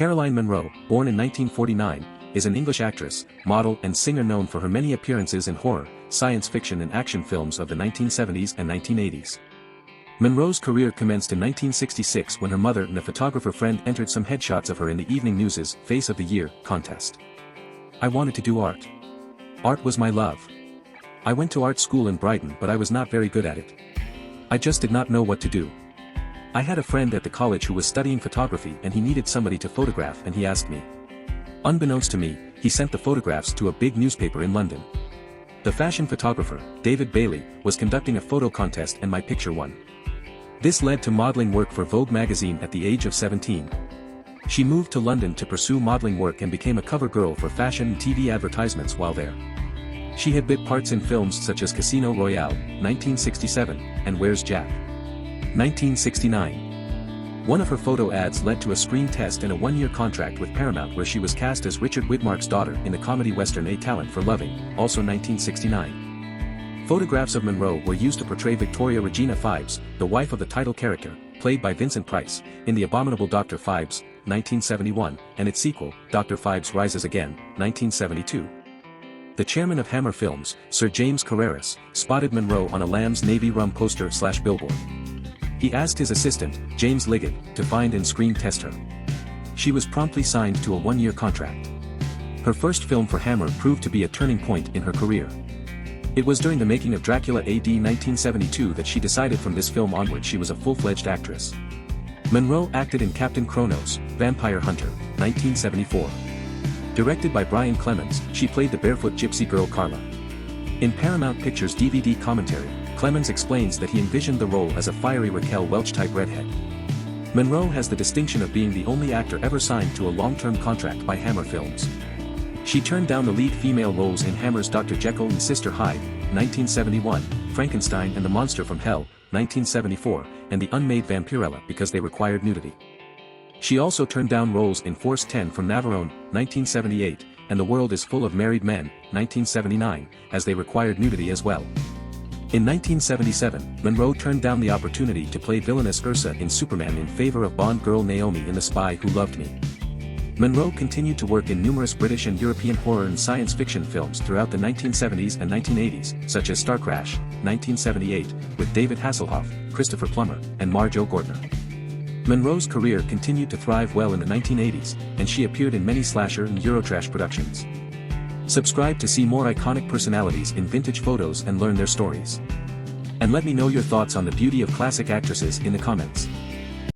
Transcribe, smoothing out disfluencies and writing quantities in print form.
Caroline Munro, born in 1949, is an English actress, model and singer known for her many appearances in horror, science fiction and action films of the 1970s and 1980s. Munro's career commenced in 1966 when her mother and a photographer friend entered some headshots of her in the Evening News's Face of the Year contest. I wanted to do art. Art was my love. I went to art school in Brighton but I was not very good at it. I just did not know what to do. I had a friend at the college who was studying photography and he needed somebody to photograph and he asked me. Unbeknownst to me, he sent the photographs to a big newspaper in London. The fashion photographer, David Bailey, was conducting a photo contest and my picture won. This led to modeling work for Vogue magazine at the age of 17. She moved to London to pursue modeling work and became a cover girl for fashion and TV advertisements while there. She had bit parts in films such as Casino Royale, 1967, and Where's Jack? 1969. One of her photo ads led to a screen test and a one-year contract with Paramount where she was cast as Richard Widmark's daughter in the comedy western A Talent for Loving, also 1969. Photographs of Munro were used to portray Victoria Regina Phibes, the wife of the title character, played by Vincent Price, in The Abominable Dr. Phibes, 1971, and its sequel, Dr. Phibes Rises Again, 1972. The chairman of Hammer Films, Sir James Carreras, spotted Munro on a Lamb's Navy rum poster/billboard. He asked his assistant, James Liggett, to find and screen test her. She was promptly signed to a one-year contract. Her first film for Hammer proved to be a turning point in her career. It was during the making of Dracula AD 1972 that she decided from this film onward she was a full-fledged actress. Munro acted in Captain Kronos, Vampire Hunter, 1974. Directed by Brian Clemens, she played the barefoot gypsy girl Carla. In Paramount Pictures' DVD commentary, Clemens explains that he envisioned the role as a fiery Raquel Welch-type redhead. Munro has the distinction of being the only actor ever signed to a long-term contract by Hammer Films. She turned down the lead female roles in Hammer's Dr. Jekyll and Sister Hyde, 1971, Frankenstein and the Monster from Hell, 1974, and The Unmade Vampirella because they required nudity. She also turned down roles in Force 10 from Navarone, 1978, and The World is Full of Married Men, 1979, as they required nudity as well. In 1977, Munro turned down the opportunity to play villainous Ursa in Superman in favor of Bond girl Naomi in The Spy Who Loved Me. Munro continued to work in numerous British and European horror and science fiction films throughout the 1970s and 1980s, such as Star Crash, 1978, with David Hasselhoff, Christopher Plummer, and Marjoe Gordner. Munro's career continued to thrive well in the 1980s, and she appeared in many slasher and Eurotrash productions. Subscribe to see more iconic personalities in vintage photos and learn their stories. And let me know your thoughts on the beauty of classic actresses in the comments.